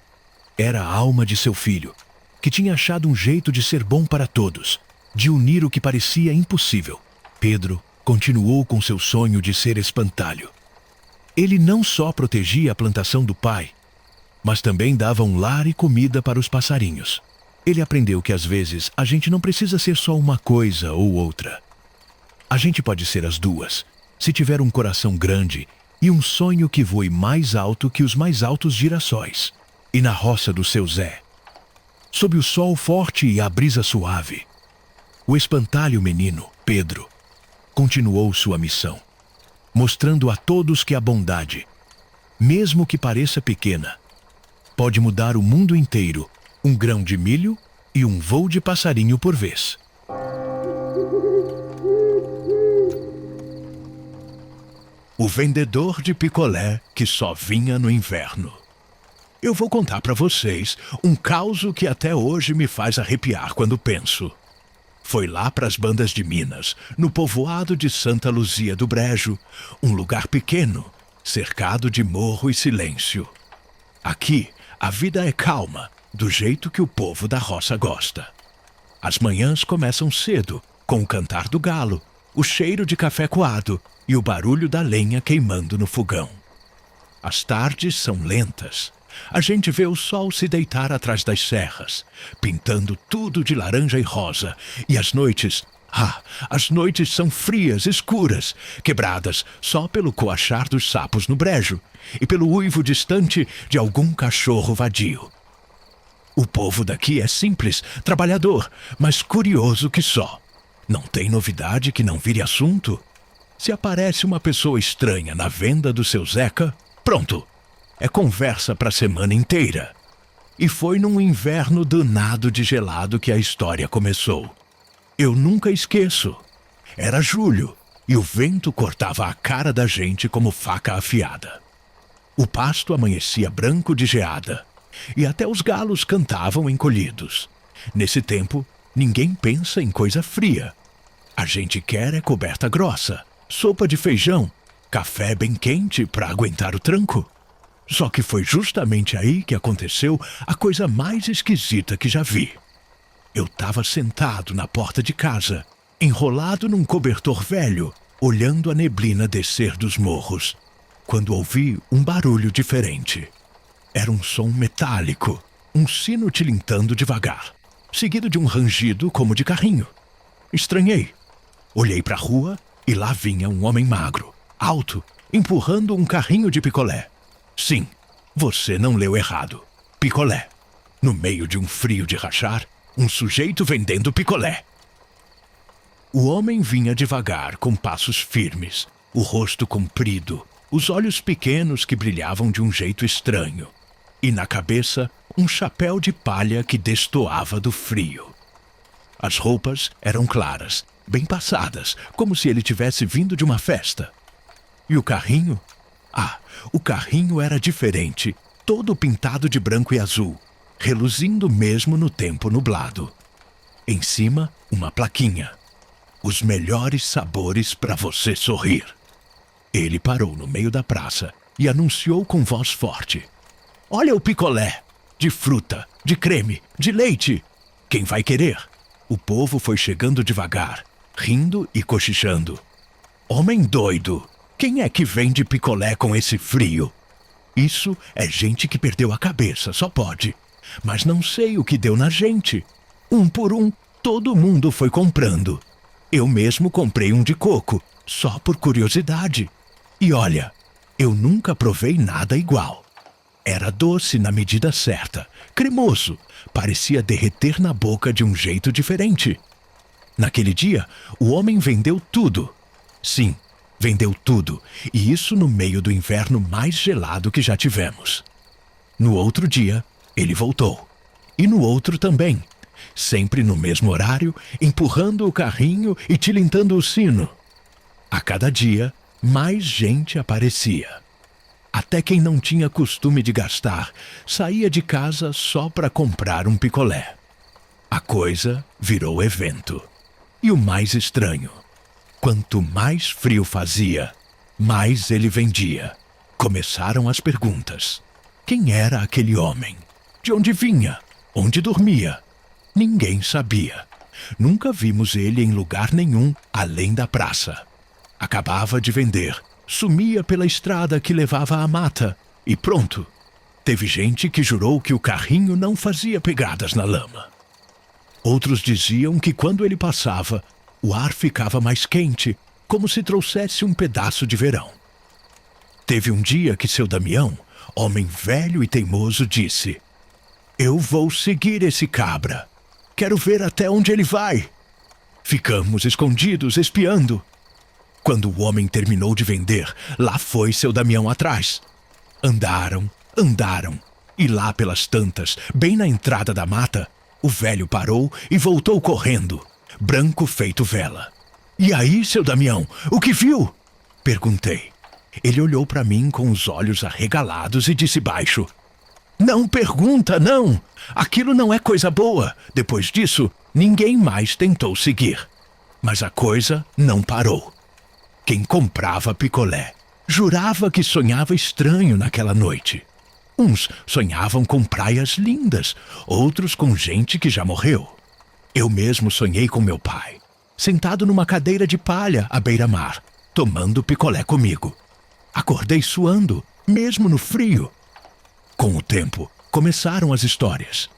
Era a alma de seu filho, que tinha achado um jeito de ser bom para todos, de unir o que parecia impossível. Pedro continuou com seu sonho de ser espantalho. Ele não só protegia a plantação do pai, mas também dava um lar e comida para os passarinhos. Ele aprendeu que às vezes a gente não precisa ser só uma coisa ou outra. A gente pode ser as duas, se tiver um coração grande e um sonho que voe mais alto que os mais altos girassóis. E na roça do seu Zé, sob o sol forte e a brisa suave, o espantalho menino, Pedro, continuou sua missão, mostrando a todos que a bondade, mesmo que pareça pequena, pode mudar o mundo inteiro, um grão de milho e um voo de passarinho por vez. O vendedor de picolé que só vinha no inverno. Eu vou contar para vocês um causo que até hoje me faz arrepiar quando penso. Foi lá para as bandas de Minas, no povoado de Santa Luzia do Brejo, um lugar pequeno, cercado de morro e silêncio. Aqui, a vida é calma, do jeito que o povo da roça gosta. As manhãs começam cedo, com o cantar do galo, o cheiro de café coado e o barulho da lenha queimando no fogão. As tardes são lentas. A gente vê o sol se deitar atrás das serras, pintando tudo de laranja e rosa, e as noites são frias, escuras, quebradas só pelo coachar dos sapos no brejo e pelo uivo distante de algum cachorro vadio. O povo daqui é simples, trabalhador, mas curioso que só. Não tem novidade que não vire assunto. Se aparece uma pessoa estranha na venda do seu Zeca, pronto! É conversa para a semana inteira. E foi num inverno danado de gelado que a história começou. Eu nunca esqueço. Era julho e o vento cortava a cara da gente como faca afiada. O pasto amanhecia branco de geada e até os galos cantavam encolhidos. Nesse tempo, ninguém pensa em coisa fria. A gente quer é coberta grossa, sopa de feijão, café bem quente para aguentar o tranco. Só que foi justamente aí que aconteceu a coisa mais esquisita que já vi. Eu estava sentado na porta de casa, enrolado num cobertor velho, olhando a neblina descer dos morros, quando ouvi um barulho diferente. Era um som metálico, um sino tilintando devagar, seguido de um rangido como de carrinho. Estranhei. Olhei para a rua e lá vinha um homem magro, alto, empurrando um carrinho de picolé. Sim, você não leu errado. Picolé. No meio de um frio de rachar, um sujeito vendendo picolé. O homem vinha devagar, com passos firmes, o rosto comprido, os olhos pequenos que brilhavam de um jeito estranho, e na cabeça um chapéu de palha que destoava do frio. As roupas eram claras, bem passadas, como se ele tivesse vindo de uma festa. E o carrinho? Ah, o carrinho era diferente, todo pintado de branco e azul, reluzindo mesmo no tempo nublado. Em cima, uma plaquinha. Os melhores sabores para você sorrir. Ele parou no meio da praça e anunciou com voz forte: Olha o picolé! De fruta, de creme, de leite! Quem vai querer? O povo foi chegando devagar, rindo e cochichando. Homem doido! Quem é que vende picolé com esse frio? Isso é gente que perdeu a cabeça, só pode. Mas não sei o que deu na gente. Um por um, todo mundo foi comprando. Eu mesmo comprei um de coco, só por curiosidade. E olha, eu nunca provei nada igual. Era doce na medida certa, cremoso, parecia derreter na boca de um jeito diferente. Naquele dia, o homem vendeu tudo. Sim, vendeu tudo, e isso no meio do inverno mais gelado que já tivemos. No outro dia, ele voltou. E no outro também, sempre no mesmo horário, empurrando o carrinho e tilintando o sino. A cada dia, mais gente aparecia. Até quem não tinha costume de gastar, saía de casa só para comprar um picolé. A coisa virou evento. E o mais estranho, quanto mais frio fazia, mais ele vendia. Começaram as perguntas. Quem era aquele homem? De onde vinha? Onde dormia? Ninguém sabia. Nunca vimos ele em lugar nenhum além da praça. Acabava de vender, sumia pela estrada que levava à mata e pronto. Teve gente que jurou que o carrinho não fazia pegadas na lama. Outros diziam que quando ele passava, o ar ficava mais quente, como se trouxesse um pedaço de verão. Teve um dia que seu Damião, homem velho e teimoso, disse: Eu vou seguir esse cabra. Quero ver até onde ele vai. Ficamos escondidos, espiando. Quando o homem terminou de vender, lá foi seu Damião atrás. Andaram, e lá pelas tantas, bem na entrada da mata, o velho parou e voltou correndo, branco feito vela. E aí, seu Damião, o que viu? Perguntei. Ele olhou para mim com os olhos arregalados e disse baixo: Não pergunta, não! Aquilo não é coisa boa. Depois disso, ninguém mais tentou seguir. Mas a coisa não parou. Quem comprava picolé jurava que sonhava estranho naquela noite. Uns sonhavam com praias lindas, outros com gente que já morreu. Eu mesmo sonhei com meu pai, sentado numa cadeira de palha à beira-mar, tomando picolé comigo. Acordei suando, mesmo no frio. Com o tempo, começaram as histórias.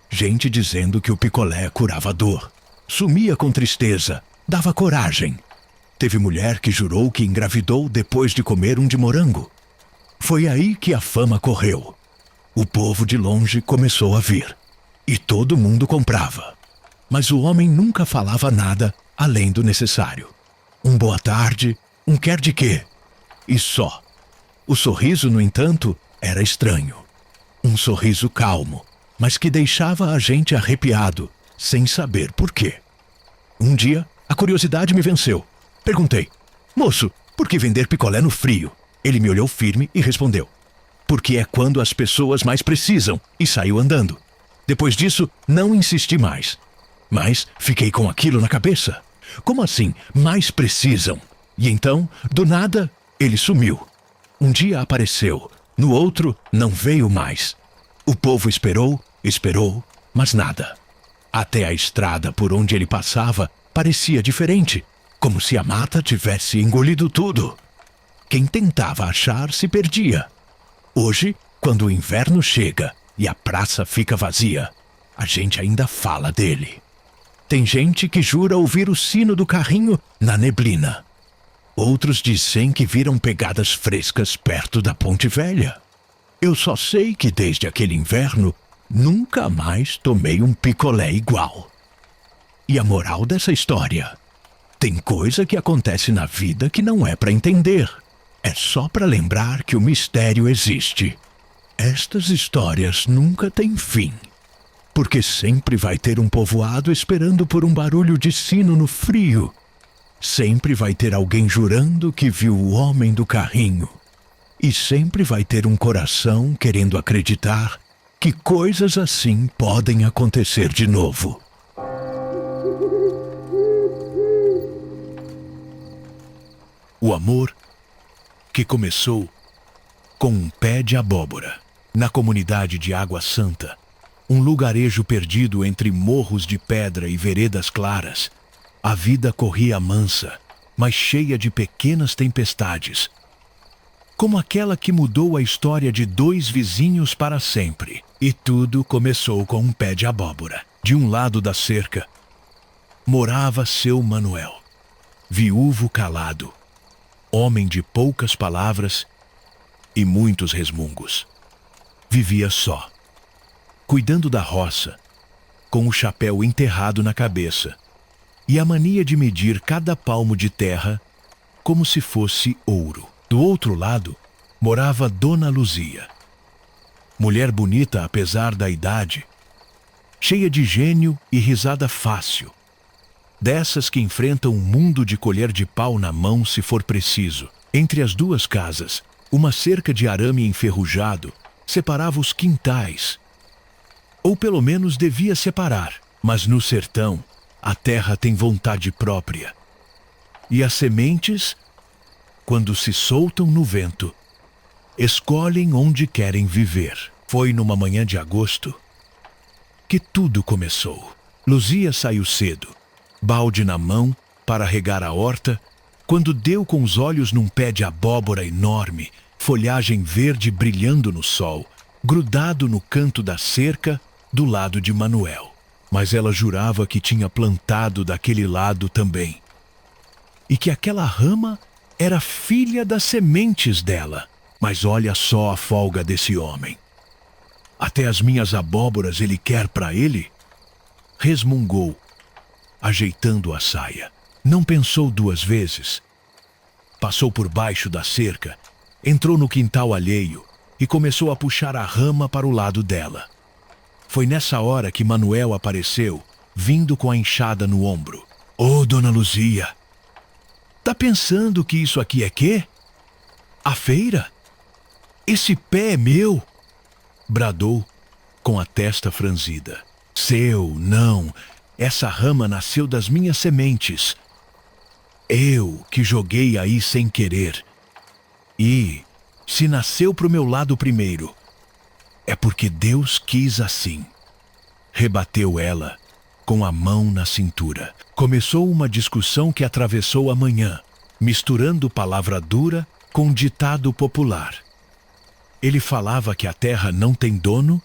Gente dizendo que o picolé curava a dor, sumia com tristeza, dava coragem. Teve mulher que jurou que engravidou depois de comer um de morango. Foi aí que a fama correu. O povo de longe começou a vir. E todo mundo comprava. Mas o homem nunca falava nada além do necessário. Um boa tarde, um quer de quê? E só. O sorriso, no entanto, era estranho. Um sorriso calmo, mas que deixava a gente arrepiado, sem saber por quê. Um dia, a curiosidade me venceu. Perguntei: Moço, por que vender picolé no frio? Ele me olhou firme e respondeu: Porque é quando as pessoas mais precisam, e saiu andando. Depois disso, não insisti mais. Mas fiquei com aquilo na cabeça. Como assim, mais precisam? E então, do nada, ele sumiu. Um dia apareceu, no outro não veio mais. O povo esperou, mas nada. Até a estrada por onde ele passava parecia diferente, como se a mata tivesse engolido tudo. Quem tentava achar se perdia. Hoje, quando o inverno chega e a praça fica vazia, a gente ainda fala dele. Tem gente que jura ouvir o sino do carrinho na neblina. Outros dizem que viram pegadas frescas perto da Ponte Velha. Eu só sei que desde aquele inverno nunca mais tomei um picolé igual. E a moral dessa história? Tem coisa que acontece na vida que não é para entender. É só para lembrar que o mistério existe. Estas histórias nunca têm fim. Porque sempre vai ter um povoado esperando por um barulho de sino no frio. Sempre vai ter alguém jurando que viu o homem do carrinho. E sempre vai ter um coração querendo acreditar que coisas assim podem acontecer de novo. O amor que começou com um pé de abóbora. Na comunidade de Água Santa, um lugarejo perdido entre morros de pedra e veredas claras, a vida corria mansa, mas cheia de pequenas tempestades, como aquela que mudou a história de dois vizinhos para sempre. E tudo começou com um pé de abóbora. De um lado da cerca, morava seu Manuel, viúvo calado, homem de poucas palavras e muitos resmungos. Vivia só, cuidando da roça, com o chapéu enterrado na cabeça e a mania de medir cada palmo de terra como se fosse ouro. Do outro lado, morava Dona Luzia, mulher bonita apesar da idade, cheia de gênio e risada fácil, dessas que enfrentam um mundo de colher de pau na mão se for preciso. Entre as duas casas, uma cerca de arame enferrujado separava os quintais. Ou pelo menos devia separar, mas no sertão, a terra tem vontade própria. E as sementes, quando se soltam no vento, escolhem onde querem viver. Foi numa manhã de agosto que tudo começou. Luzia saiu cedo, balde na mão, para regar a horta, quando deu com os olhos num pé de abóbora enorme, folhagem verde brilhando no sol, grudado no canto da cerca do lado de Manuel. Mas ela jurava que tinha plantado daquele lado também, e que aquela rama era filha das sementes dela. Mas olha só a folga desse homem. Até as minhas abóboras ele quer para ele? Resmungou, ajeitando a saia. Não pensou duas vezes. Passou por baixo da cerca, entrou no quintal alheio e começou a puxar a rama para o lado dela. Foi nessa hora que Manuel apareceu, vindo com a enxada no ombro. Ô, Dona Luzia, tá pensando que isso aqui é quê? A feira? Esse pé é meu? Bradou, com a testa franzida. Seu, não. Essa rama nasceu das minhas sementes. Eu que joguei aí sem querer. E, se nasceu pro meu lado primeiro, é porque Deus quis assim. Rebateu ela, com a mão na cintura. Começou uma discussão que atravessou a manhã, misturando palavra dura com ditado popular. Ele falava que a terra não tem dono,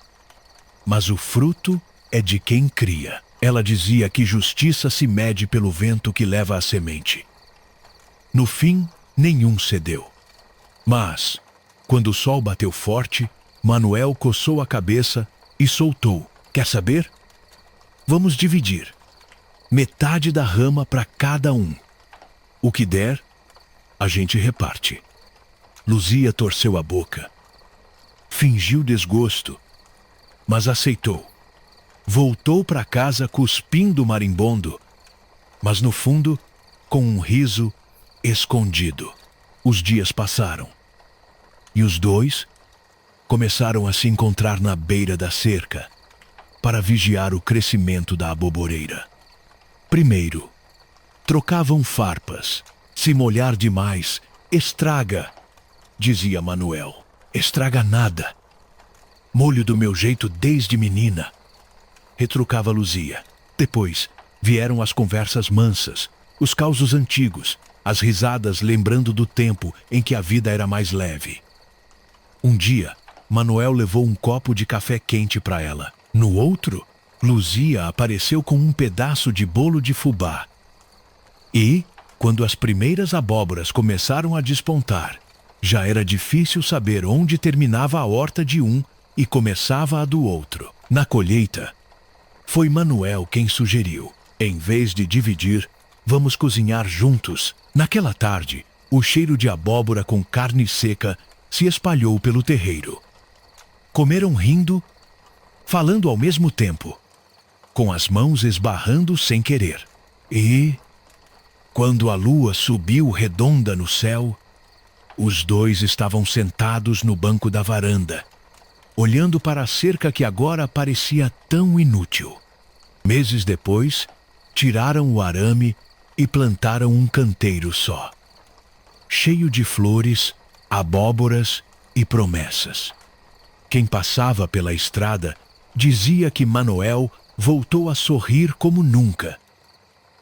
mas o fruto é de quem cria. Ela dizia que justiça se mede pelo vento que leva a semente. No fim, nenhum cedeu. Mas, quando o sol bateu forte, Manuel coçou a cabeça e soltou. Quer saber? Vamos dividir. Metade da rama para cada um. O que der, a gente reparte. Luzia torceu a boca. Fingiu desgosto, mas aceitou. Voltou para casa cuspindo marimbondo, mas no fundo, com um riso escondido. Os dias passaram, e os dois começaram a se encontrar na beira da cerca para vigiar o crescimento da aboboreira. Primeiro, trocavam farpas. Se molhar demais, estraga, dizia Manuel. Estraga nada. Molho do meu jeito desde menina, retrucava Luzia. Depois vieram as conversas mansas, os causos antigos, as risadas lembrando do tempo em que a vida era mais leve. Um dia, Manuel levou um copo de café quente para ela. No outro, Luzia apareceu com um pedaço de bolo de fubá. E, quando as primeiras abóboras começaram a despontar, já era difícil saber onde terminava a horta de um e começava a do outro. Na colheita, foi Manuel quem sugeriu, em vez de dividir, Vamos cozinhar juntos. Naquela tarde, o cheiro de abóbora com carne seca se espalhou pelo terreiro. Comeram rindo, falando ao mesmo tempo, com as mãos esbarrando sem querer. E, quando a lua subiu redonda no céu, os dois estavam sentados no banco da varanda, olhando para a cerca que agora parecia tão inútil. Meses depois, tiraram o arame e plantaram um canteiro só, cheio de flores, abóboras e promessas. Quem passava pela estrada dizia que Manoel voltou a sorrir como nunca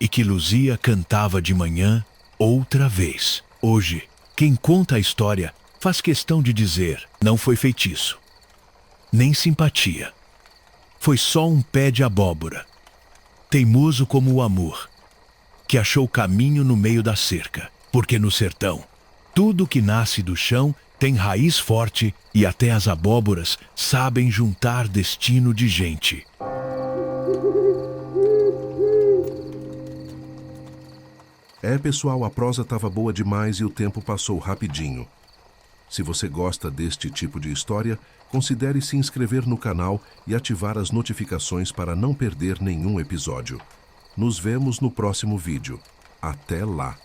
e que Luzia cantava de manhã outra vez. Hoje, quem conta a história faz questão de dizer: não foi feitiço, nem simpatia. Foi só um pé de abóbora, teimoso como o amor, que achou caminho no meio da cerca. Porque no sertão, tudo que nasce do chão tem raiz forte e até as abóboras sabem juntar destino de gente. Pessoal, a prosa estava boa demais e o tempo passou rapidinho. Se você gosta deste tipo de história, considere se inscrever no canal e ativar as notificações para não perder nenhum episódio. Nos vemos no próximo vídeo. Até lá!